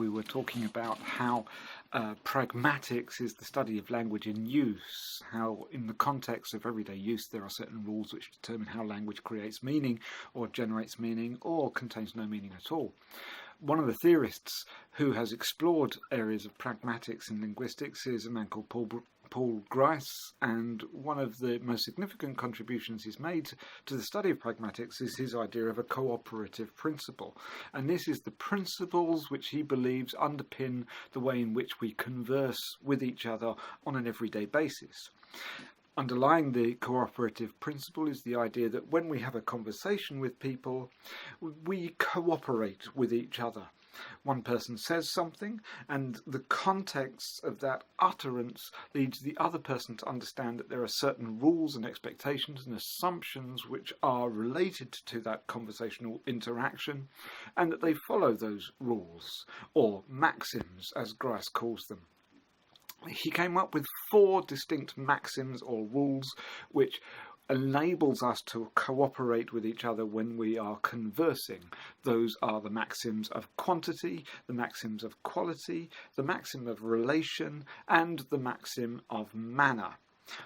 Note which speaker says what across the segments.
Speaker 1: we were talking about how pragmatics is the study of language in use, how in the context of everyday use there are certain rules which determine how language creates meaning or generates meaning or contains no meaning at all. One of the theorists who has explored areas of pragmatics in linguistics is a man called Paul Grice, and one of the most significant contributions he's made to the study of pragmatics is his idea of a cooperative principle. And this is the principles which he believes underpin the way in which we converse with each other on an everyday basis. Underlying the cooperative principle is the idea that when we have a conversation with people, we cooperate with each other. One person says something, and the context of that utterance leads the other person to understand that there are certain rules and expectations and assumptions which are related to that conversational interaction, and that they follow those rules, or maxims, as Grice calls them. He came up with 4 distinct maxims or rules which enables us to cooperate with each other when we are conversing. Those are the maxims of quantity, the maxims of quality, the maxim of relation, and the maxim of manner.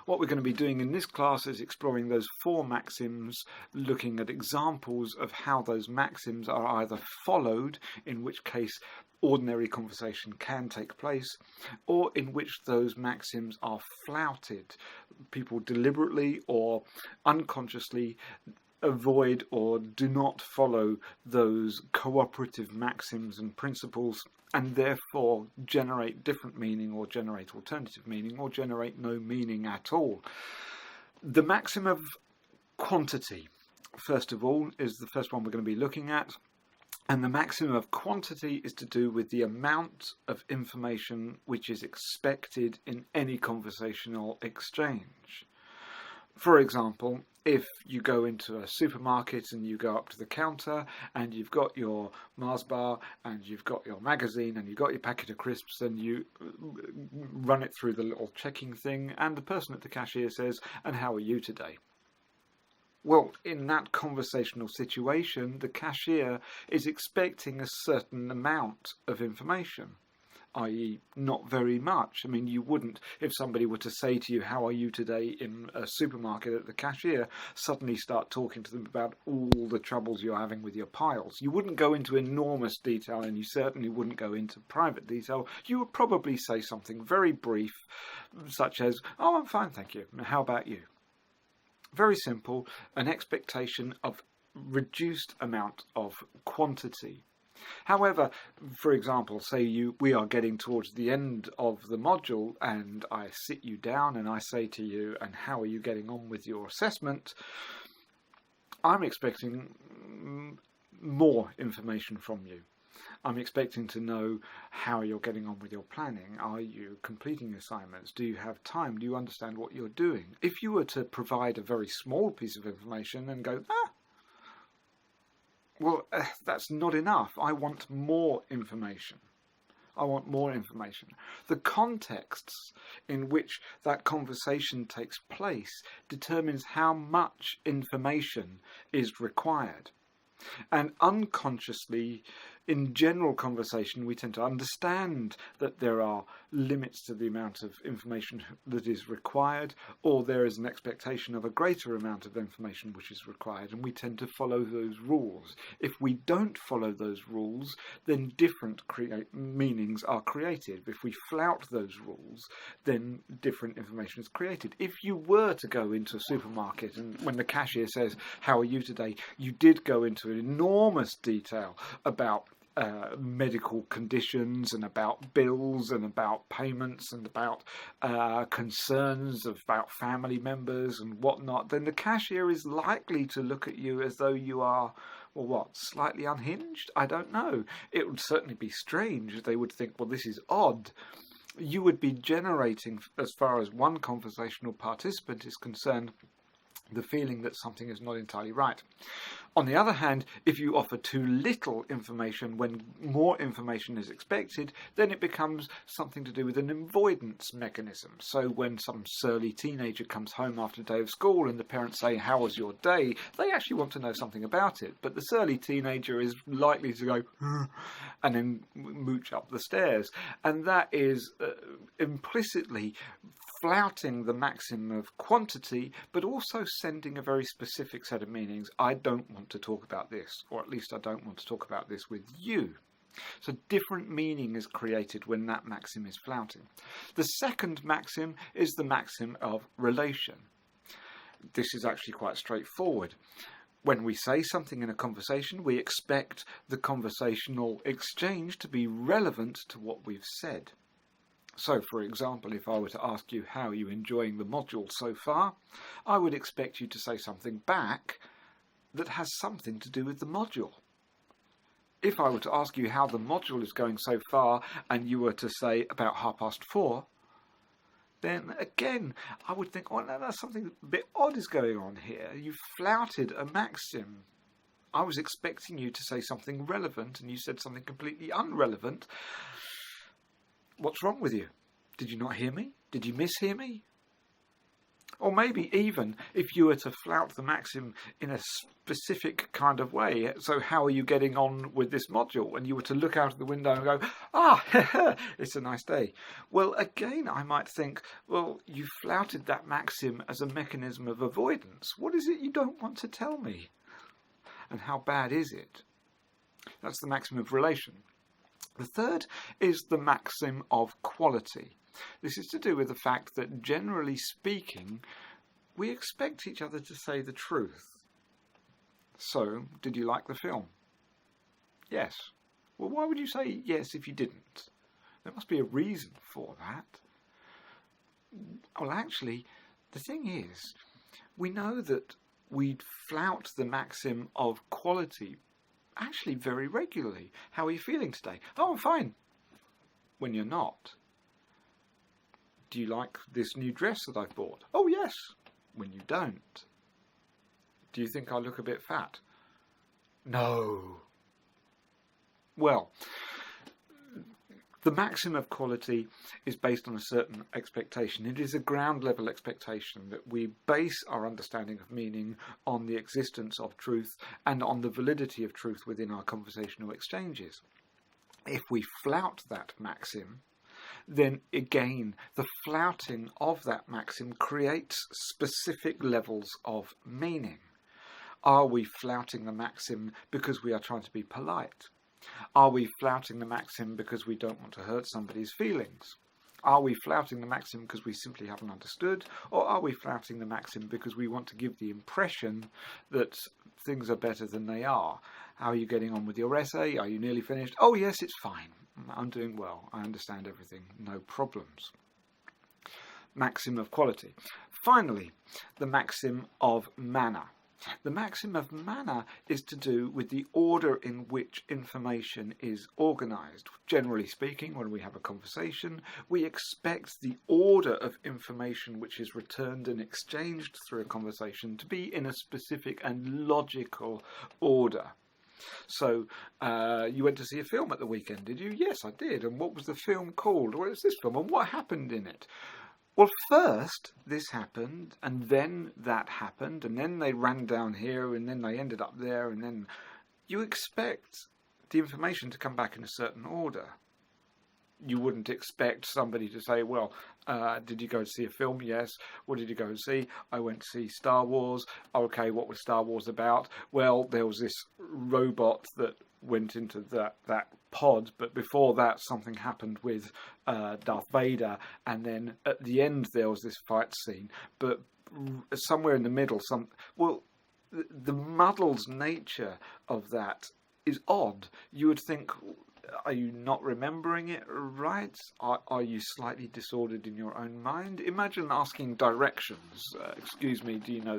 Speaker 1: What we're going to be doing in this class is exploring those 4 maxims, looking at examples of how those maxims are either followed, in which case ordinary conversation can take place, or in which those maxims are flouted. People deliberately or unconsciously avoid or do not follow those cooperative maxims and principles, and therefore generate different meaning or generate alternative meaning or generate no meaning at all. The maxim of quantity, first of all, is the first one we're going to be looking at. And the maximum of quantity is to do with the amount of information which is expected in any conversational exchange. For example, if you go into a supermarket and you go up to the counter and you've got your Mars bar and you've got your magazine and you've got your packet of crisps and you run it through the little checking thing, and the person at the cashier says, "And how are you today?" Well, in that conversational situation, the cashier is expecting a certain amount of information, i.e. not very much. I mean, you wouldn't, if somebody were to say to you, "How are you today?" in a supermarket at the cashier, suddenly start talking to them about all the troubles you're having with your piles. You wouldn't go into enormous detail, and you certainly wouldn't go into private detail. You would probably say something very brief, such as, "Oh, I'm fine, thank you. How about you?" Very simple, an expectation of reduced amount of quantity. However, for example, say we are getting towards the end of the module and I sit you down and I say to you, "And how are you getting on with your assessment?" I'm expecting more information from you. I'm expecting to know how you're getting on with your planning. Are you completing assignments? Do you have time? Do you understand what you're doing? If you were to provide a very small piece of information and go, that's not enough. I want more information. I want more information. The contexts in which that conversation takes place determines how much information is required. And unconsciously, in general conversation, we tend to understand that there are limits to the amount of information that is required, or there is an expectation of a greater amount of information which is required, and we tend to follow those rules. If we don't follow those rules, then different meanings are created. If we flout those rules, then different information is created. If you were to go into a supermarket and when the cashier says, "How are you today?" you did go into enormous detail about medical conditions and about bills and about payments and about concerns about family members and whatnot, then the cashier is likely to look at you as though you are, slightly unhinged? I don't know. It would certainly be strange. They would think, well, this is odd. You would be generating, as far as one conversational participant is concerned, the feeling that something is not entirely right. On the other hand, if you offer too little information when more information is expected, then it becomes something to do with an avoidance mechanism. So when some surly teenager comes home after a day of school and the parents say, "How was your day?" they actually want to know something about it. But the surly teenager is likely to go, and then mooch up the stairs. And that is implicitly flouting the maxim of quantity, but also sending a very specific set of meanings. I don't want to talk about this, or at least I don't want to talk about this with you. So different meaning is created when that maxim is flouting. The second maxim is the maxim of relation. This is actually quite straightforward. When we say something in a conversation, we expect the conversational exchange to be relevant to what we've said. So, for example, if I were to ask you how are you enjoying the module so far, I would expect you to say something back that has something to do with the module. If I were to ask you how the module is going so far and you were to say about 4:30, then again, I would think, oh no, something a bit odd is going on here. You've flouted a maxim. I was expecting you to say something relevant and you said something completely unrelevant. What's wrong with you? Did you not hear me? Did you mishear me? Or maybe even if you were to flout the maxim in a specific kind of way, so how are you getting on with this module? And you were to look out of the window and go, it's a nice day. Well, again, I might think, well, you flouted that maxim as a mechanism of avoidance. What is it you don't want to tell me? And how bad is it? That's the maxim of relation. The third is the maxim of quality. This is to do with the fact that, generally speaking, we expect each other to say the truth. So, did you like the film? Yes. Well, why would you say yes if you didn't? There must be a reason for that. Well, actually, the thing is, we know that we'd flout the maxim of quality actually very regularly. How are you feeling today? Oh, I'm fine. When you're not. Do you like this new dress that I've bought? Oh, yes. When you don't. Do you think I look a bit fat? No. Well, the maxim of quality is based on a certain expectation. It is a ground level expectation that we base our understanding of meaning on the existence of truth and on the validity of truth within our conversational exchanges. If we flout that maxim, then again, the flouting of that maxim creates specific levels of meaning. Are we flouting the maxim because we are trying to be polite? Are we flouting the maxim because we don't want to hurt somebody's feelings? Are we flouting the maxim because we simply haven't understood? Or are we flouting the maxim because we want to give the impression that things are better than they are? How are you getting on with your essay? Are you nearly finished? Oh yes, it's fine. I'm doing well. I understand everything. No problems. Maxim of quality. Finally, the maxim of manner. The maxim of manner is to do with the order in which information is organised. Generally speaking, when we have a conversation, we expect the order of information which is returned and exchanged through a conversation to be in a specific and logical order. So, you went to see a film at the weekend, did you? Yes, I did. And what was the film called? Well, it's this film. And what happened in it? Well, first this happened, and then that happened, and then they ran down here, and then they ended up there, and then you expect the information to come back in a certain order. You wouldn't expect somebody to say, well, did you go to see a film? Yes. What did you go and see? I went to see Star Wars. Okay, what was Star Wars about? Well, there was this robot that went into that pod, but before that something happened with Darth Vader, and then at the end there was this fight scene, but somewhere in the middle, the muddled nature of that is odd. You would think, are you not remembering it right? Are you slightly disordered in your own mind? Imagine asking directions. Excuse me, do you know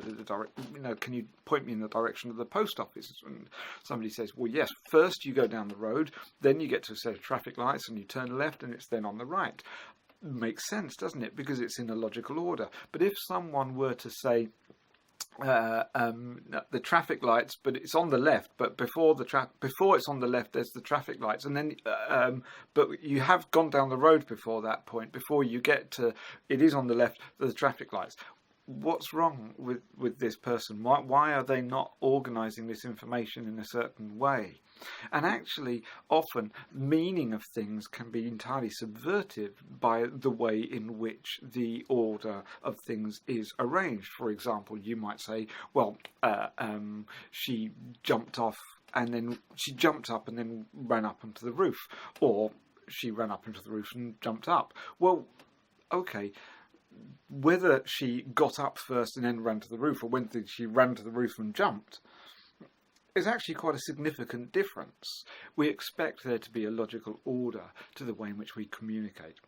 Speaker 1: can you point me in the direction of the post office? And somebody says, well, yes, first you go down the road, then you get to a set of traffic lights and you turn left and it's then on the right. Makes sense, doesn't it? Because it's in a logical order. But if someone were to say, the traffic lights, but it's on the left. But before it's on the left, there's the traffic lights, and then but you have gone down the road before that point. Before you get to it is on the left, the traffic lights. What's wrong with this person? Why are they not organising this information in a certain way? And actually, often, meaning of things can be entirely subverted by the way in which the order of things is arranged. For example, you might say, well, she jumped off and then she jumped up and then ran up onto the roof, or she ran up into the roof and jumped up. Well, okay. Whether she got up first and then ran to the roof, or whether she ran to the roof and jumped, is actually quite a significant difference. We expect there to be a logical order to the way in which we communicate.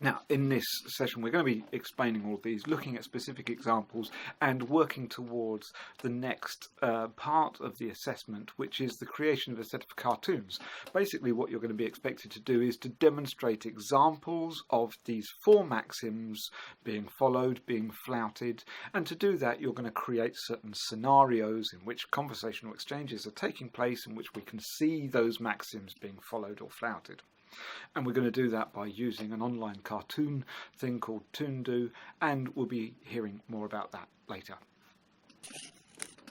Speaker 1: Now, in this session, we're going to be explaining all of these, looking at specific examples, and working towards the next part of the assessment, which is the creation of a set of cartoons. Basically, what you're going to be expected to do is to demonstrate examples of these 4 maxims being followed, being flouted, and to do that, you're going to create certain scenarios in which conversational exchanges are taking place, in which we can see those maxims being followed or flouted. And we're going to do that by using an online cartoon thing called Toondoo, and we'll be hearing more about that later.